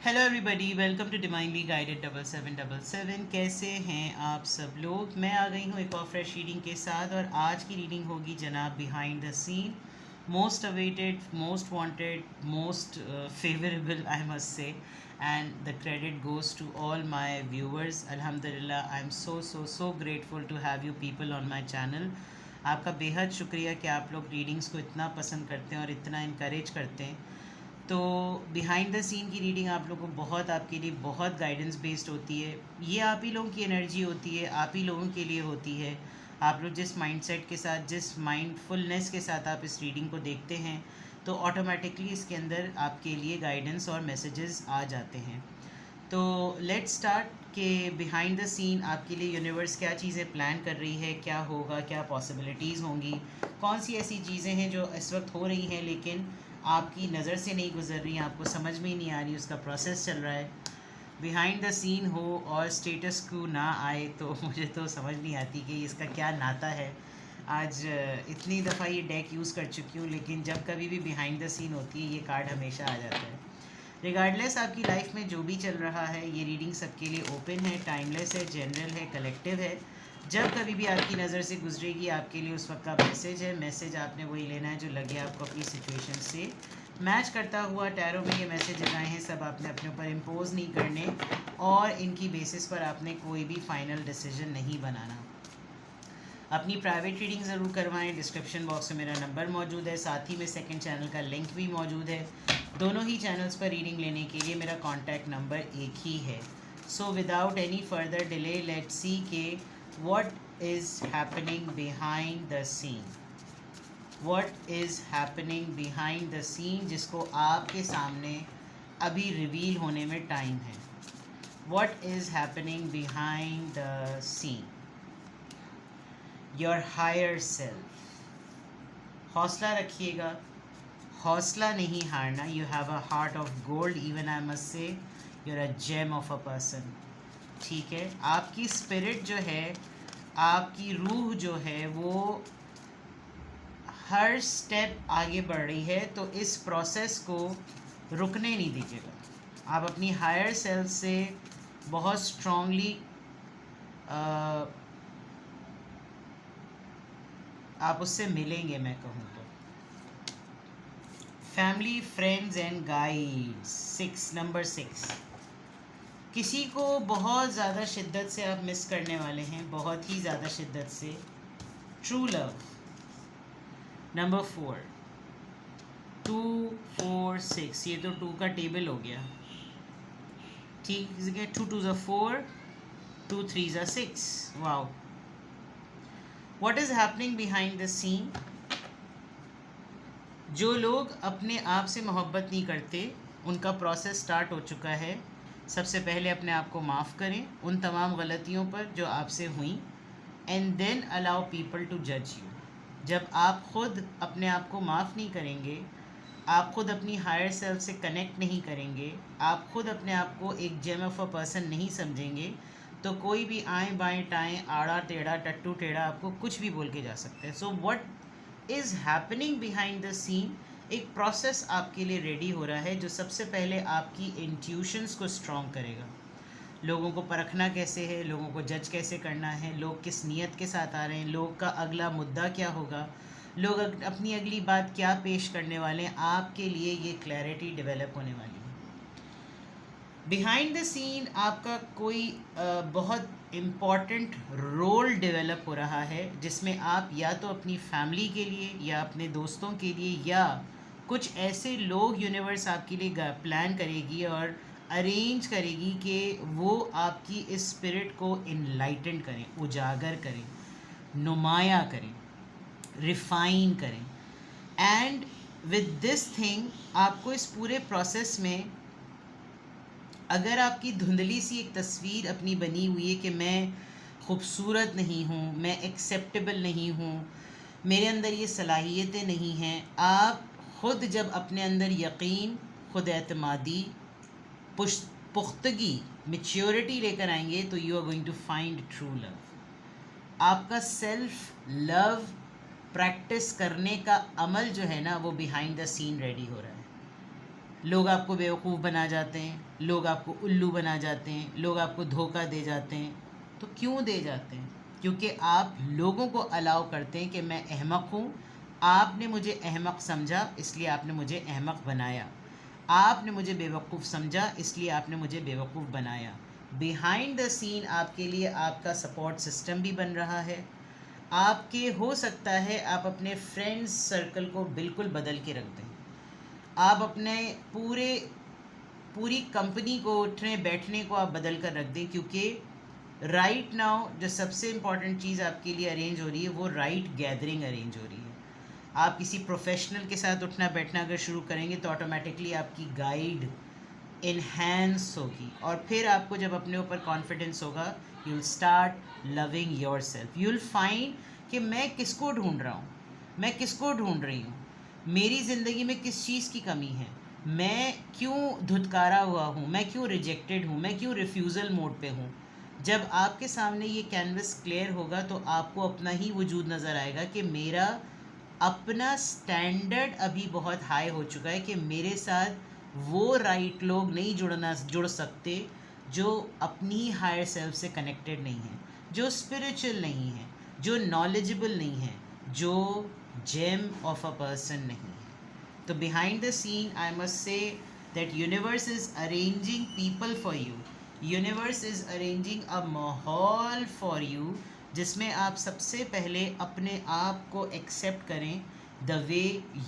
Hello everybody, welcome to divinely guided 7777। कैसे हैं आप सब लोग। मैं आ गई हूँ एक और फ्रेश रीडिंग के साथ, और आज की रीडिंग होगी जनाब behind the scene, most awaited, most wanted, most favourable I must say, and the credit goes to all my viewers. अल्हम्दुलिल्लाह, I am so so so grateful to have you people on my channel. आपका बेहद शुक्रिया कि आप लोग readings को इतना पसंद करते हैं और इतना इनकरेज करते हैं। तो बिहाइंड द सीन की रीडिंग आप लोगों को बहुत, आपके लिए बहुत गाइडेंस बेस्ड होती है। ये आप ही लोगों की एनर्जी होती है, आप ही लोगों के लिए होती है। आप लोग जिस माइंडसेट के साथ, जिस माइंडफुलनेस के साथ आप इस रीडिंग को देखते हैं, तो ऑटोमेटिकली इसके अंदर आपके लिए गाइडेंस और मैसेजेस आ जाते हैं। तो लेट्स स्टार्ट के बिहाइंड द सीन आपके लिए यूनिवर्स क्या चीज़ें प्लान कर रही है, क्या होगा, क्या पॉसिबिलिटीज़ होंगी, कौन सी ऐसी चीज़ें हैं जो इस वक्त हो रही हैं लेकिन आपकी नज़र से नहीं गुजर रही, आपको समझ में ही नहीं आ रही, उसका प्रोसेस चल रहा है। बिहाइंड द सीन हो और स्टेटस को ना आए तो मुझे तो समझ नहीं आती कि इसका क्या नाता है। आज इतनी दफ़ा ये डेक यूज़ कर चुकी हूँ, लेकिन जब कभी भी बिहाइंड द सीन होती है ये कार्ड हमेशा आ जाता है। रिगार्डलेस आपकी लाइफ में जो भी चल रहा है, ये रीडिंग सबके लिए ओपन है, टाइमलेस है, जनरल है, कलेक्टिव है। जब कभी भी आपकी नज़र से गुजरेगी आपके लिए उस वक्त का मैसेज है। मैसेज आपने वही लेना है जो लगे आपको अपनी सिचुएशन से मैच करता हुआ। टैरो में ये मैसेज आए हैं, सब आपने अपने ऊपर इम्पोज नहीं करने, और इनकी बेसिस पर आपने कोई भी फाइनल डिसीजन नहीं बनाना। अपनी प्राइवेट रीडिंग ज़रूर करवाएं। डिस्क्रिप्शन बॉक्स में मेरा नंबर मौजूद है, साथ ही में सेकंड चैनल का लिंक भी मौजूद है। दोनों ही चैनल्स पर रीडिंग लेने के लिए मेरा कॉन्टैक्ट नंबर एक ही है। So without any further delay let's see के what is happening behind the scene. What is happening behind the scene, जिसको आपके सामने अभी रिवील होने में टाइम है। What is happening behind the scene. Your higher self. हौसला रखिएगा, हौसला नहीं हारना। You have a heart of gold, even I must say you're a gem of a person. ठीक है, आपकी स्पिरिट जो है, आपकी रूह जो है, वो हर स्टेप आगे बढ़ रही है, तो इस प्रोसेस को रुकने नहीं दीजिएगा। आप अपनी हायर सेल्फ से बहुत स्ट्रांगली आप उससे मिलेंगे। मैं कहूँ तो family, friends and guides. Number 6, किसी को बहुत ज़्यादा शिद्दत से आप मिस करने वाले हैं, बहुत ही ज़्यादा शिद्दत से। True love. नंबर 4, 2 4 6, ये तो 2 का टेबल हो गया। ठीक है, 2 2 ज़ा 4, 2 3 ज़ा 6। Wow. What is happening behind the scene. जो लोग अपने आप से मोहब्बत नहीं करते, उनका प्रोसेस स्टार्ट हो चुका है। सबसे पहले अपने आप को माफ़ करें उन तमाम गलतियों पर जो आपसे हुई, and then allow people to जज यू। जब आप ख़ुद अपने आप को माफ़ नहीं करेंगे, आप ख़ुद अपनी हायर सेल्फ से कनेक्ट नहीं करेंगे, आप ख़ुद अपने आप को एक जेम ऑफ अ पर्सन नहीं समझेंगे, तो कोई भी आएँ बाएँ टाएँ, आड़ा टेढ़ा, टट्टू टेढ़ा आपको कुछ भी बोल के जा सकते हैं। So what is happening behind the scene, एक प्रोसेस आपके लिए रेडी हो रहा है जो सबसे पहले आपकी इंट्यूशंस को स्ट्रॉन्ग करेगा। लोगों को परखना कैसे है, लोगों को जज कैसे करना है, लोग किस नीयत के साथ आ रहे हैं, लोग का अगला मुद्दा क्या होगा, लोग अपनी अगली बात क्या पेश करने वाले हैं, आपके लिए ये क्लैरिटी डेवलप होने वाली है। बिहाइंड द सीन आपका कोई बहुत इम्पॉर्टेंट रोल डेवलप हो रहा है, जिसमें आप या तो अपनी फैमिली के लिए, या अपने दोस्तों के लिए, या कुछ ऐसे लोग यूनिवर्स आपके लिए प्लान करेगी और अरेंज करेगी कि वो आपकी इस स्पिरिट को इनलाइटन करें, उजागर करें, नुमाया करें, रिफाइन करें। एंड विद दिस थिंग, आपको इस पूरे प्रोसेस में, अगर आपकी धुंधली सी एक तस्वीर अपनी बनी हुई है कि मैं खूबसूरत नहीं हूँ, मैं एक्सेप्टेबल नहीं हूँ, मेरे अंदर ये सलाहियतें नहीं हैं, आप ख़ुद जब अपने अंदर यकीन, ख़ुद एतमादी, पुख्तगी, मैच्योरिटी लेकर आएंगे, तो you are going to find true love. आपका सेल्फ लव प्रैक्टिस करने का अमल जो है ना, वो बिहाइंड द सीन रेडी हो रहा है। लोग आपको बेवकूफ़ बना जाते हैं, लोग आपको उल्लू बना जाते हैं, लोग आपको धोखा दे जाते हैं। तो क्यों दे जाते हैं? क्योंकि आप लोगों को अलाउ करते हैं कि मैं अहमक हूँ, आपने मुझे अहमक समझा इसलिए आपने मुझे अहमक बनाया, आपने मुझे बेवकूफ़ समझा इसलिए आपने मुझे बेवकूफ़ बनाया। बिहाइंड द सीन आपके लिए आपका सपोर्ट सिस्टम भी बन रहा है। आपके हो सकता है आप अपने फ्रेंड्स सर्कल को बिल्कुल बदल के रख दें, आप अपने पूरी कंपनी को उठने बैठने को आप बदल कर रख दें, क्योंकि राइट नाउ जो सबसे इम्पॉर्टेंट चीज़ आपके लिए अरेंज हो रही है वो राइट गैदरिंग अरेंज हो रही है। आप किसी प्रोफेशनल के साथ उठना बैठना अगर शुरू करेंगे तो ऑटोमेटिकली आपकी गाइड इन्हेंस होगी, और फिर आपको जब अपने ऊपर कॉन्फिडेंस होगा you will start loving your self. You will find कि मैं किसको ढूंढ रहा हूँ, मैं किसको ढूंढ रही हूँ, मेरी ज़िंदगी में किस चीज़ की कमी है, मैं क्यों धुतकारा हुआ हूँ, मैं क्यों रिजेक्टेड हूँ, मैं क्यों रिफ्यूज़ल मोड पे हूँ। जब आपके सामने ये कैनवस क्लियर होगा तो आपको अपना ही वजूद नज़र आएगा कि मेरा अपना स्टैंडर्ड अभी बहुत हाई हो चुका है कि मेरे साथ वो राइट लोग नहीं जुड़ सकते जो अपनी हायर सेल्फ से कनेक्टेड नहीं हैं, जो स्पिरिचुअल नहीं हैं, जो नॉलेजेबल नहीं हैं, जो जेम ऑफ अ पर्सन नहीं है। तो behind the scene I must say that universe is arranging people for you, universe is arranging a माहौल फॉर यू जिसमें आप सबसे पहले अपने आप को एक्सेप्ट करें द वे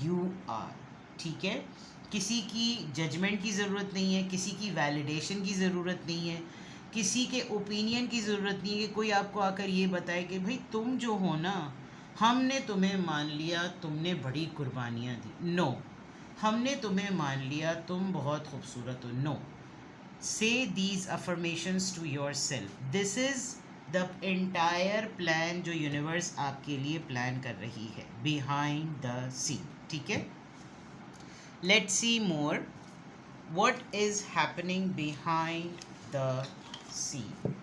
यू आर। ठीक है, किसी की जजमेंट की ज़रूरत नहीं है, किसी की वैलिडेशन की ज़रूरत नहीं है, किसी के ओपिनियन की ज़रूरत नहीं है कि कोई आपको आकर ये बताए कि भाई तुम जो हो ना, हमने तुम्हें मान लिया, तुमने बड़ी कुर्बानियाँ दी। नो, हमने तुम्हें मान लिया, तुम बहुत खूबसूरत हो। No, say these affirmations to your self. This is the entire plan जो यूनिवर्स आपके लिए प्लान कर रही है बिहाइंड द सीन। ठीक है, let's see more what is happening behind the scene.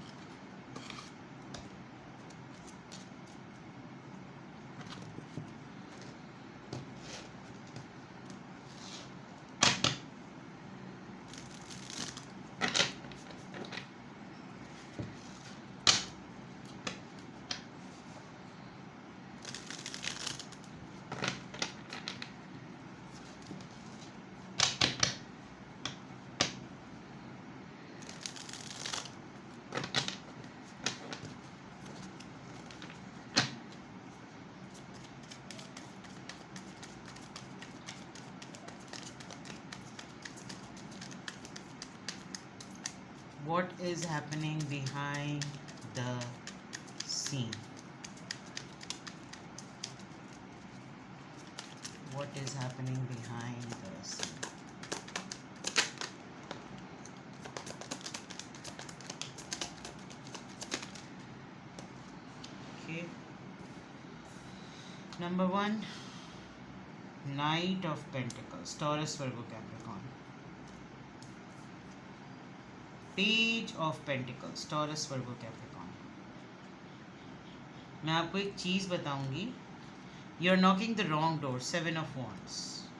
What is happening behind the scene? What is happening behind the scene? Okay. Number 1, Knight of Pentacles, Taurus, Virgo, Capricorn. Page of Pentacles, Taurus, Virgo, Capricorn. मैं आपको एक चीज़ बताऊंगी, you are knocking the wrong door, 7 of wands.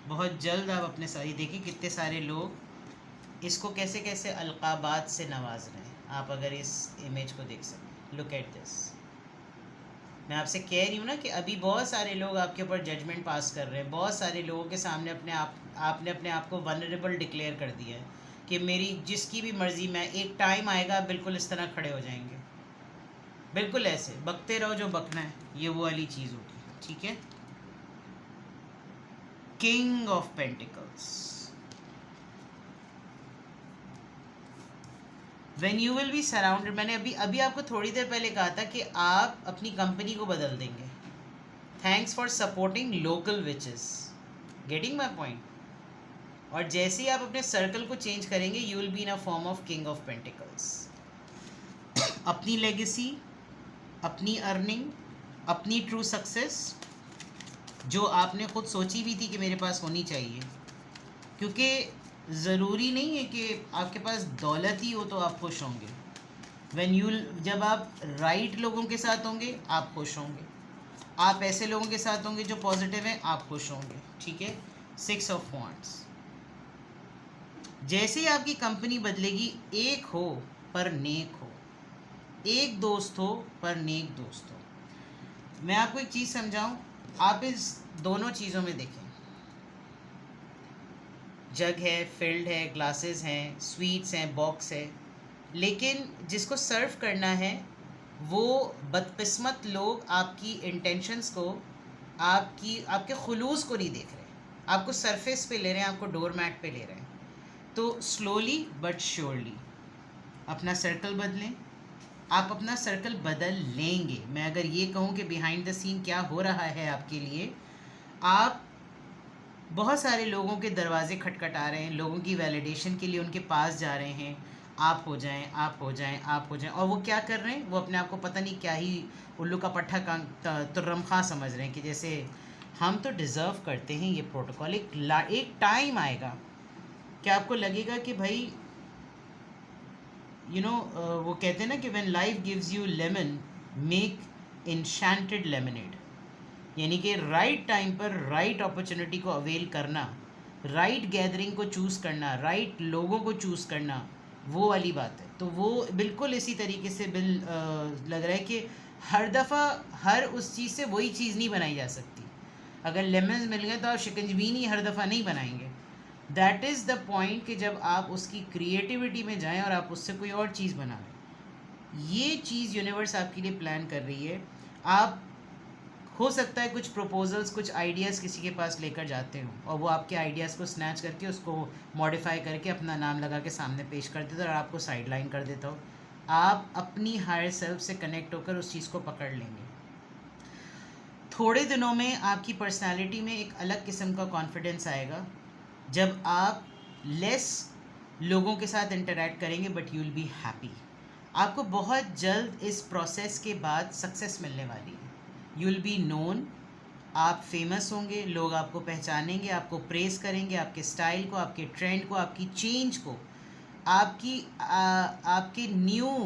बहुत जल्द आप अपने साथ, देखिए कितने सारे लोग इसको कैसे कैसे अलकाबात से नवाज रहे हैं। आप अगर इस इमेज को देख सकें, लुक एट दिस। मैं आपसे कह रही हूँ ना कि अभी बहुत सारे लोग आपके ऊपर जजमेंट पास कर रहे हैं, बहुत सारे लोगों के सामने आपने अपने आप को वनरेबल डिक्लेयर कर दिया है कि मेरी जिसकी भी मर्ज़ी, मैं एक टाइम आएगा बिल्कुल इस तरह खड़े हो जाएंगे, बिल्कुल ऐसे बकते रहो जो बकना है, ये वो वाली चीज़ होती है। ठीक है, king of pentacles. When you will be surrounded, मैंने अभी आपको थोड़ी देर पहले कहा था कि आप अपनी कंपनी को बदल देंगे। Thanks for supporting local witches, getting my point. और जैसे ही आप अपने सर्कल को चेंज करेंगे you will be in a form of king of pentacles. अपनी लेगेसी, अपनी अर्निंग, अपनी ट्रू सक्सेस जो आपने खुद सोची भी थी कि मेरे पास होनी चाहिए, क्योंकि ज़रूरी नहीं है कि आपके पास दौलत ही हो तो आप खुश होंगे। जब आप राइट लोगों के साथ होंगे आप खुश होंगे, आप ऐसे लोगों के साथ होंगे जो पॉजिटिव हैं, आप खुश होंगे। ठीक है, 6 ऑफ वॉन्ड्स। जैसे ही आपकी कंपनी बदलेगी, एक हो पर नेक हो, एक दोस्त हो पर नेक दोस्त हो। मैं आपको एक चीज़ समझाऊं, आप इस दोनों चीज़ों में देखें, जग है, फील्ड है, ग्लासेस हैं, स्वीट्स हैं, बॉक्स है, लेकिन जिसको सर्व करना है वो बदकिस्मत लोग आपकी इंटेंशंस को, आपके खुलूस को नहीं देख रहे, आपको सरफेस पे ले रहे हैं, आपको डोर मैट पे ले रहे हैं। तो स्लोली बट श्योरली अपना सर्कल बदलें। आप अपना सर्कल बदल लेंगे। मैं अगर ये कहूँ कि बिहाइंड द सीन क्या हो रहा है आपके लिए, आप बहुत सारे लोगों के दरवाजे खटखटा रहे हैं, लोगों की वैलिडेशन के लिए उनके पास जा रहे हैं, आप हो जाएं, आप हो जाएं, आप हो जाएं, और वो क्या कर रहे हैं, वो अपने आप को पता नहीं क्या ही उल्लू का पट्ठा का तुर्रम खां समझ रहे हैं कि जैसे हम तो डिज़र्व करते हैं ये प्रोटोकॉल। एक टाइम आएगा कि आपको लगेगा कि भाई वो कहते हैं ना कि when life gives you lemon, make enchanted lemonade. यानी कि राइट टाइम पर राइट अपॉर्चुनिटी को अवेल करना, राइट गैदरिंग को चूज़ करना, राइट लोगों को चूज़ करना, वो वाली बात है। तो वो बिल्कुल इसी तरीके से लग रहा है कि हर दफ़ा हर उस चीज़ से वही चीज़ नहीं बनाई जा सकती। अगर लेमन्स मिल गए तो आप शिकंजबीनी हर दफ़ा नहीं बनाएंगे। दैट इज़ द पॉइंट कि जब आप उसकी क्रिएटिविटी में जाएं और आप उससे कोई और चीज़ बना लें। ये चीज़ यूनिवर्स आपके लिए प्लान कर रही है। आप हो सकता है कुछ प्रपोजल्स, कुछ आइडियाज़ किसी के पास लेकर जाते हो और वो आपके आइडियाज़ को स्नैच करके उसको मॉडिफाई करके अपना नाम लगा के सामने पेश कर देता है और आपको साइड लाइन कर देता हो। आप अपनी हायर सेल्फ से कनेक्ट होकर उस चीज़ को पकड़ लेंगे। थोड़े दिनों में आपकी पर्सनालिटी में एक अलग किस्म का कॉन्फिडेंस आएगा जब आप लेस लोगों के साथ इंटरेक्ट करेंगे, but you will be happy. आपको बहुत जल्द इस प्रोसेस के बाद सक्सेस मिलने वाली है। यू विल बी नोन, आप फेमस होंगे, लोग आपको पहचानेंगे, आपको प्रेस करेंगे, आपके स्टाइल को, आपके ट्रेंड को, आपकी चेंज को, आपके न्यू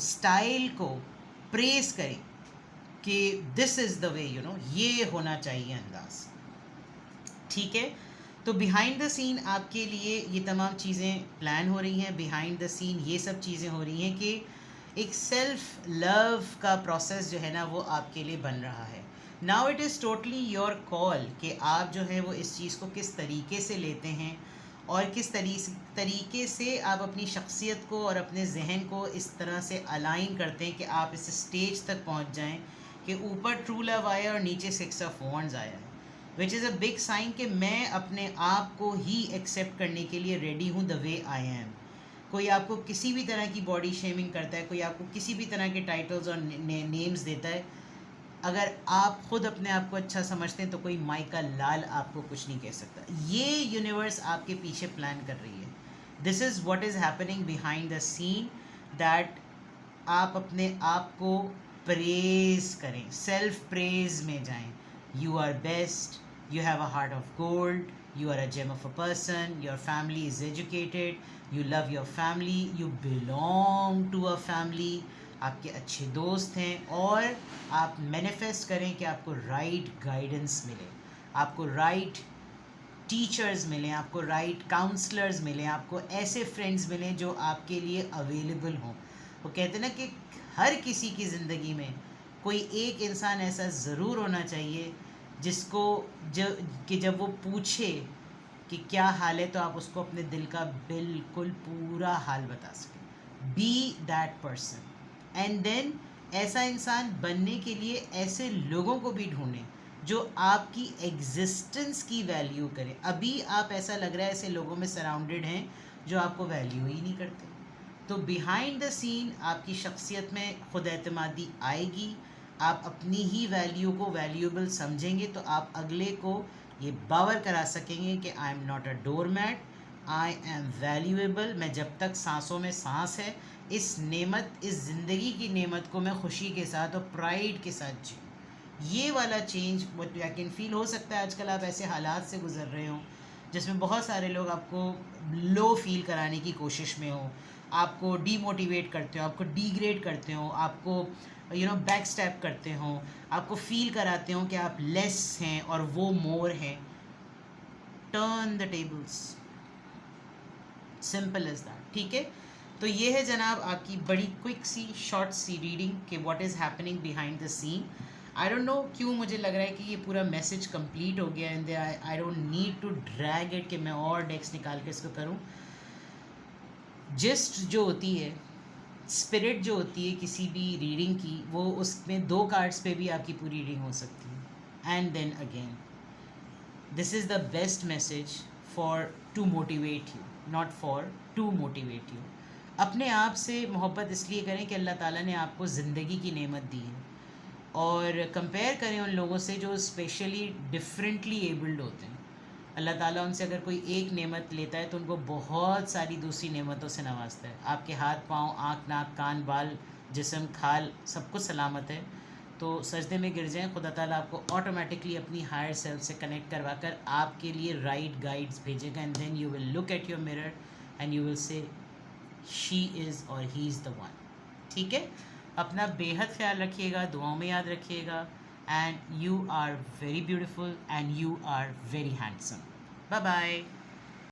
स्टाइल को प्रेस करें कि दिस इज़ द वे, ये होना चाहिए अंदाज। ठीक है, तो बिहाइंड द सीन आपके लिए ये तमाम चीज़ें प्लान हो रही हैं। बिहाइंड द सीन ये सब चीज़ें हो रही हैं कि एक सेल्फ लव का प्रोसेस जो है ना वो आपके लिए बन रहा है। Now it is totally your call कि आप जो है वो इस चीज़ को किस तरीके से लेते हैं और किस तरीके से आप अपनी शख्सियत को और अपने जहन को इस तरह से अलाइन करते हैं कि आप इस स्टेज तक पहुंच जाएं कि ऊपर ट्रू लव आया और नीचे 6 ऑफ वॉन्ड्स आया है, which is a big sign कि मैं अपने आप को ही एक्सेप्ट करने के लिए रेडी हूँ द वे आई एम। कोई आपको किसी भी तरह की बॉडी शेमिंग करता है, कोई आपको किसी भी तरह के टाइटल्स और नेम्स देता है, अगर आप खुद अपने आप को अच्छा समझते हैं तो कोई माई का लाल आपको कुछ नहीं कह सकता। ये यूनिवर्स आपके पीछे प्लान कर रही है। This is what is happening behind the scene, that आप अपने आप को प्रेज करें, सेल्फ प्रेज में जाएं। You are best, you have a heart of gold, you are a gem of a person, your family is educated, you love your family, you belong to a family, आपके अच्छे दोस्त हैं, और आप manifest करें कि आपको राइट गाइडेंस मिले, आपको राइट टीचर्स मिलें, आपको राइट काउंसलर्स मिलें, आपको ऐसे फ्रेंड्स मिलें जो आपके लिए अवेलेबल हों। वो कहते हैं ना कि हर किसी की ज़िंदगी में कोई एक इंसान ऐसा ज़रूर होना चाहिए जिसको जब वो पूछे कि क्या हाल है तो आप उसको अपने दिल का बिल्कुल पूरा हाल बता सकें। Be that person, and then ऐसा इंसान बनने के लिए ऐसे लोगों को भी ढूंढें जो आपकी एग्जिस्टेंस की वैल्यू करें। अभी आप ऐसा लग रहा है ऐसे लोगों में सराउंडेड हैं जो आपको वैल्यू ही नहीं करते। तो बिहाइंड द सीन आपकी शख्सियत में खुद एतमादी आएगी, आप अपनी ही वैल्यू को वैल्यूएबल समझेंगे तो आप अगले को ये बावर करा सकेंगे कि I am not a door mat, I am valuable. मैं जब तक सांसों में सांस है, इस नेमत, इस ज़िंदगी की नेमत को मैं खुशी के साथ और प्राइड के साथ जीऊँ। ये वाला change what I can feel. हो सकता है आजकल आप ऐसे हालात से गुजर रहे हो जिसमें बहुत सारे लोग आपको लो फील कराने की कोशिश में हो, आपको डीमोटिवेट करते हो, आपको डिग्रेड करते हो, आपको बैक स्टेप करते हो, आपको फील कराते हो कि आप लेस हैं और वो मोर हैं। Turn the tables, simple as that, ठीक है। तो ये है जनाब आपकी बड़ी क्विक सी शॉर्ट सी रीडिंग कि what is happening behind the scene. I don't know क्यों मुझे लग रहा है कि ये पूरा मैसेज कंप्लीट हो गया and I don't need to drag it कि मैं और डेक्स निकाल के इसको करूँ। जिस्ट जो होती है, स्पिरिट जो होती है किसी भी रीडिंग की, वो उसमें 2 कार्ड्स पे भी आपकी पूरी रीडिंग हो सकती है। And then again this is the best message for to motivate you, not for to motivate you. अपने आप से मोहब्बत इसलिए करें कि अल्लाह ताला ने आपको ज़िंदगी की नेमत दी है, और कंपेयर करें उन लोगों से जो स्पेशली डिफरेंटली एबल्ड होते हैं। अल्लाह ताला उनसे अगर कोई एक नेमत लेता है तो उनको बहुत सारी दूसरी नेमतों से नवाजता है। आपके हाथ पाँव, आँख, नाक, कान, बाल, जिस्म, खाल सब कुछ सलामत है। तो सजदे में गिर जाएं, खुदा ताला आपको ऑटोमेटिकली अपनी हायर सेल्फ से कनेक्ट करवा कर आपके लिए राइट गाइड्स भेजेगा। And then you will look at your mirror and you will say she is और ही इज़ द वन। ठीक है, अपना बेहद ख्याल रखिएगा, दुआओं में याद रखिएगा। And you are very beautiful and you are very handsome. Bye bye.